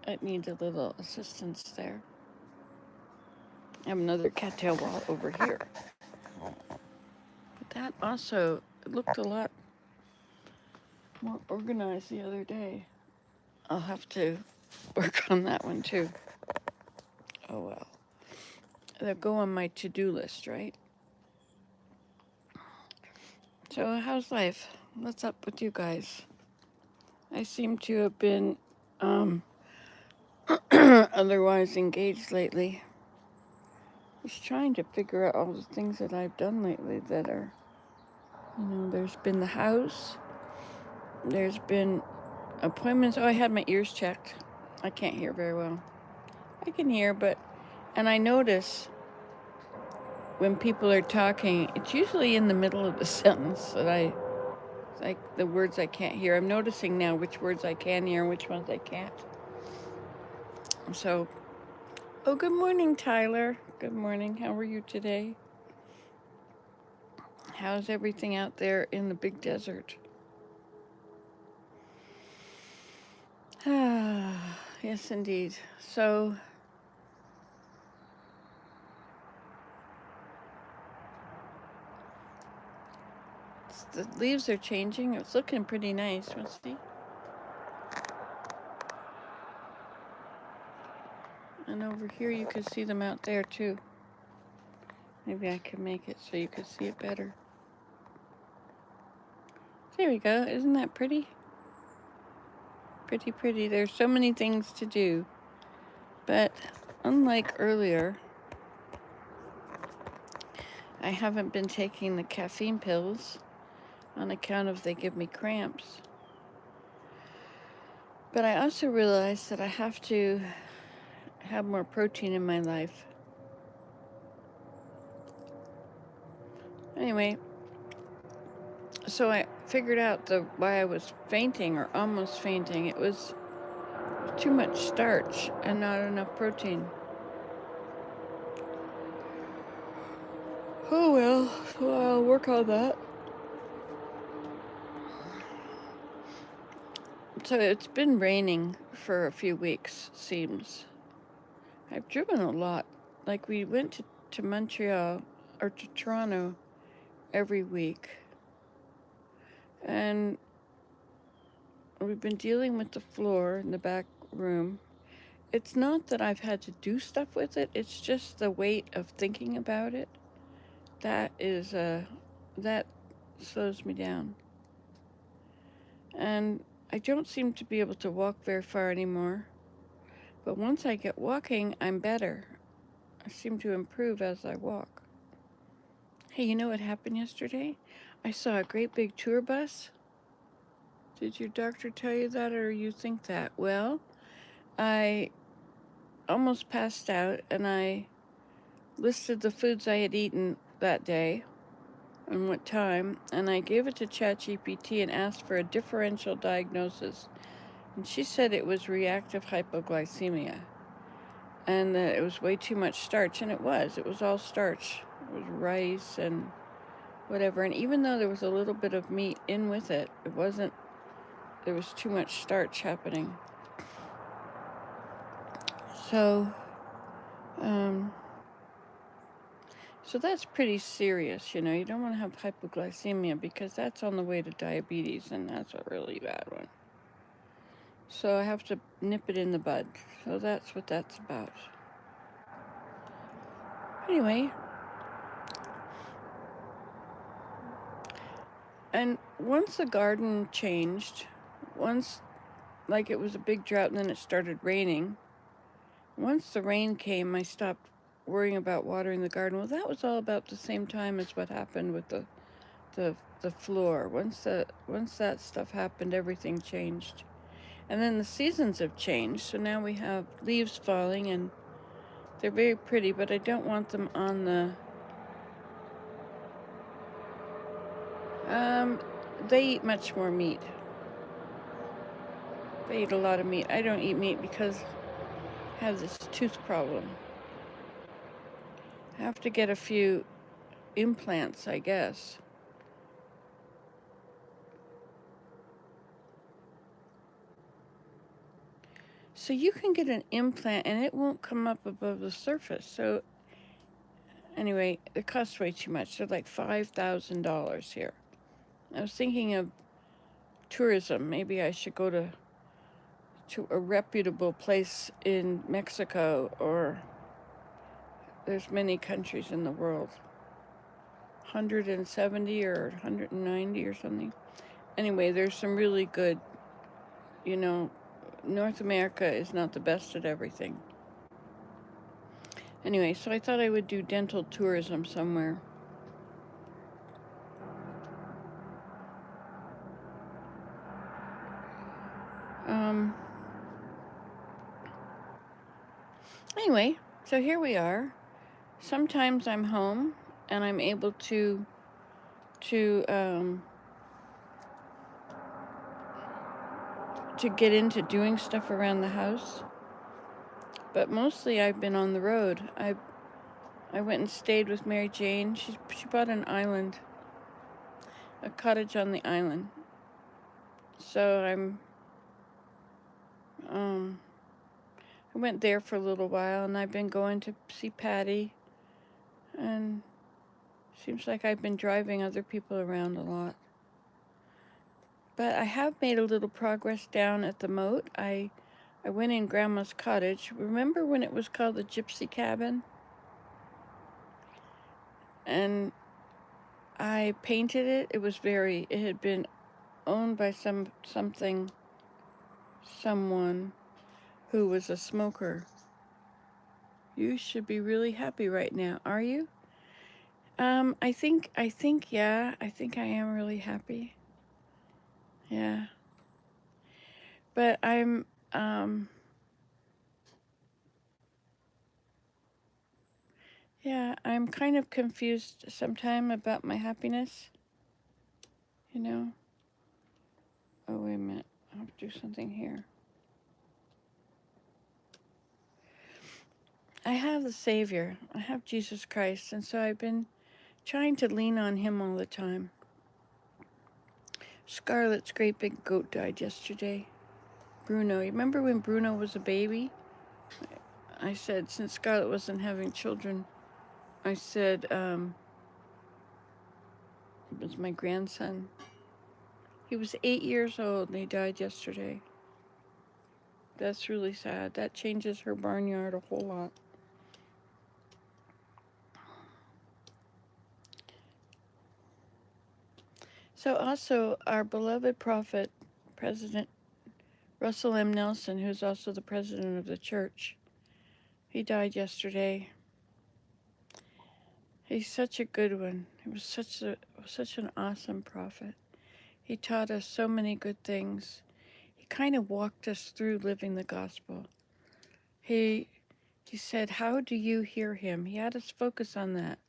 It needs a little assistance there. I have another cattail wall over here. But that also looked a lot more organized the other day. I'll have to work on that one too. Oh well. They'll go on my to-do list, right? So how's life? What's up with you guys? I seem to have been otherwise engaged lately. Just trying to figure out all the things that I've done lately that are, there's been the house, there's been appointments. Oh, I had my ears checked. I can't hear very well. I can hear, and I notice when people are talking, it's usually in the middle of the sentence that like the words I can't hear. I'm noticing now which words I can hear and which ones I can't. So, oh, good morning, Tyler. Good morning. How are you today? How's everything out there in the big desert? Yes, indeed. So, the leaves are changing. It's looking pretty nice. Let's see. And over here, you can see them out there too. Maybe I can make it so you can see it better. There we go. Isn't that pretty? Pretty, pretty. There's so many things to do. But unlike earlier, I haven't been taking the caffeine pills on account of they give me cramps. But I also realized that I have to have more protein in my life. Anyway, so I figured out why I was fainting or almost fainting. It was too much starch and not enough protein. Oh well, so I'll work on that. So it's been raining for a few weeks, seems. I've driven a lot. Like we went to Montreal or to Toronto every week. And we've been dealing with the floor in the back room. It's not that I've had to do stuff with it, it's just the weight of thinking about it. That slows me down. And I don't seem to be able to walk very far anymore. But once I get walking, I'm better. I seem to improve as I walk. Hey, you know what happened yesterday? I saw a great big tour bus. Did your doctor tell you that, or you think that? Well, I almost passed out, and I listed the foods I had eaten that day and what time, and I gave it to ChatGPT and asked for a differential diagnosis. And she said it was reactive hypoglycemia, and that it was way too much starch, and it was. It was all starch. It was rice and whatever, and even though there was a little bit of meat in with it, there was too much starch happening. So, so that's pretty serious, you don't want to have hypoglycemia because that's on the way to diabetes, and that's a really bad one. So I have to nip it in the bud. So that's what that's about. Anyway, and once the garden changed, like it was a big drought and then it started raining. Once the rain came, I stopped worrying about watering the garden. Well, that was all about the same time as what happened with the floor. Once that stuff happened, everything changed. And then the seasons have changed, so now we have leaves falling, and they're very pretty, but I don't want them on the... They eat much more meat. They eat a lot of meat. I don't eat meat because I have this tooth problem. I have to get a few implants, I guess. So you can get an implant and it won't come up above the surface. So anyway, it costs way too much. They're like $5,000 here. I was thinking of tourism. Maybe I should go to a reputable place in Mexico, or there's many countries in the world. 170 or 190 or something. Anyway, there's some really good, North America is not the best at everything. Anyway, so I thought I would do dental tourism somewhere. Anyway, so here we are. Sometimes I'm home and I'm able to get into doing stuff around the house. But mostly I've been on the road. I went and stayed with Mary Jane. She bought an island, a cottage on the island. So I went there for a little while, and I've been going to see Patty, and seems like I've been driving other people around a lot. But I have made a little progress down at the moat. I went in Grandma's cottage. Remember when it was called the Gypsy Cabin? And I painted it. It had been owned by someone who was a smoker. You should be really happy right now, are you? I think, yeah, I think I am really happy. Yeah. But I'm kind of confused sometimes about my happiness, you know? Oh, wait a minute. I have to do something here. I have the Savior. I have Jesus Christ, and so I've been trying to lean on him all the time. Scarlett's great big goat died yesterday. Bruno. You remember when Bruno was a baby? I said, since Scarlett wasn't having children, I said, it was my grandson. He was 8 years old and he died yesterday. That's really sad. That changes her barnyard a whole lot. So also our beloved prophet, President Russell M. Nelson, who's also the president of the church, he died yesterday. He's such a good one. He was such an awesome prophet. He taught us so many good things. He kind of walked us through living the gospel. He said, how do you hear him? He had us focus on that.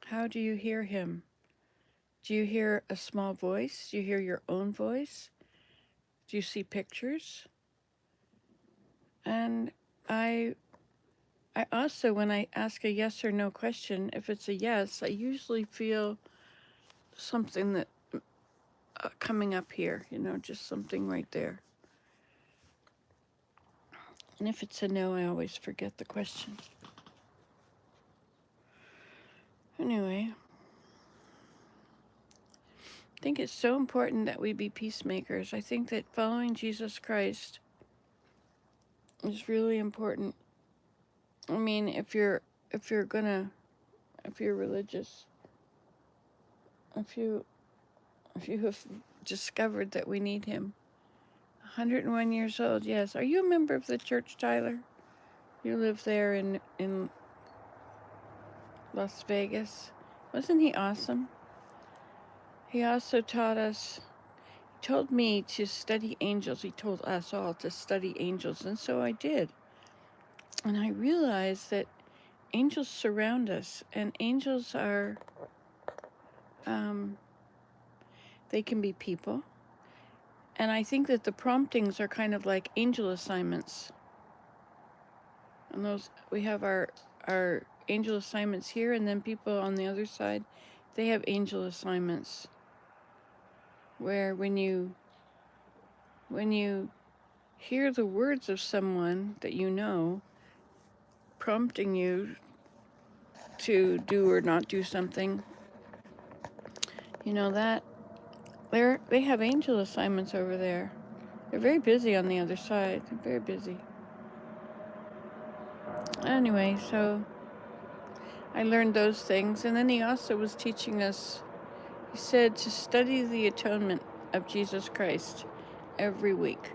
How do you hear him? Do you hear a small voice? Do you hear your own voice? Do you see pictures? And I also, when I ask a yes or no question, if it's a yes, I usually feel something that coming up here, just something right there. And if it's a no, I always forget the question. Anyway, I think it's so important that we be peacemakers. I think that following Jesus Christ is really important. I mean, if you're religious, if you have discovered that we need him. 101 years old, yes. Are you a member of the church, Tyler? You live there in Las Vegas. Wasn't he awesome? He also taught us, he told me to study angels. He told us all to study angels, and so I did. And I realized that angels surround us, and angels are, they can be people. And I think that the promptings are kind of like angel assignments. And those, we have our angel assignments here, and then people on the other side, they have angel assignments where when you hear the words of someone that you know prompting you to do or not do something, you know that they have angel assignments over there. They're very busy on the other side. They're very busy. Anyway, so I learned those things, and then he also was teaching us, he said to study the atonement of Jesus Christ every week.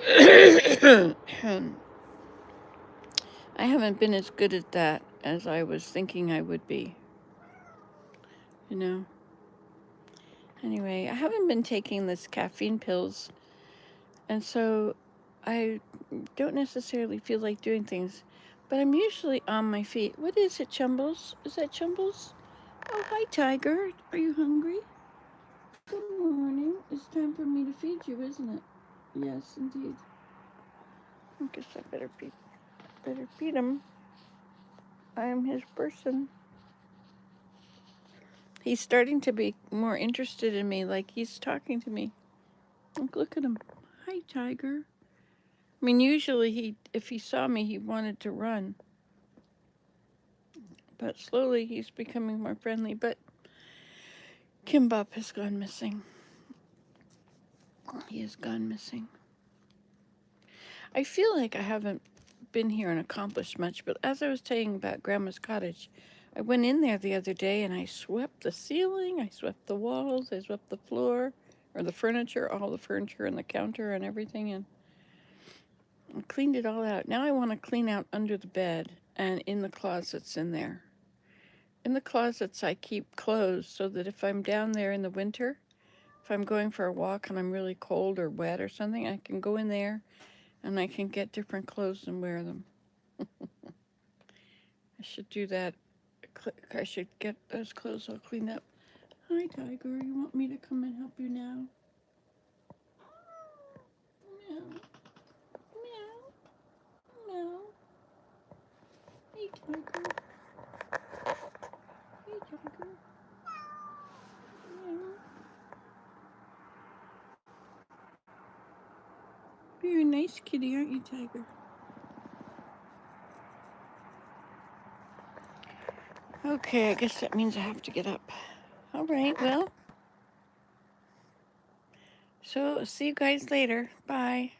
I haven't been as good at that as I was thinking I would be, you know. Anyway, I haven't been taking this caffeine pills, and so I don't necessarily feel like doing things, but I'm usually on my feet. What is it, Chumbles? Is that Chumbles? Oh, hi, Tiger. Are you hungry? Good morning. It's time for me to feed you, isn't it? Yes, indeed. I guess I better feed him. I am his person. He's starting to be more interested in me, like he's talking to me. Look at him. Hi, Tiger. I mean, usually if he saw me, he wanted to run. But slowly he's becoming more friendly. But Kimbop has gone missing. He has gone missing. I feel like I haven't been here and accomplished much, but as I was telling about Grandma's cottage, I went in there the other day and I swept the ceiling, I swept the walls, I swept the floor, or the furniture, all the furniture and the counter and everything, and I cleaned it all out. Now I want to clean out under the bed and in the closets in there. In the closets I keep clothes so that if I'm down there in the winter, if I'm going for a walk and I'm really cold or wet or something, I can go in there and I can get different clothes and wear them. I should do that. I should get those clothes all cleaned up. Hi, Tiger. You want me to come and help you now? Meow. Meow. Meow. Hey, Tiger. Hey, Tiger. Meow. You're a nice kitty, aren't you, Tiger? Okay, I guess that means I have to get up. All right, well. So, see you guys later. Bye.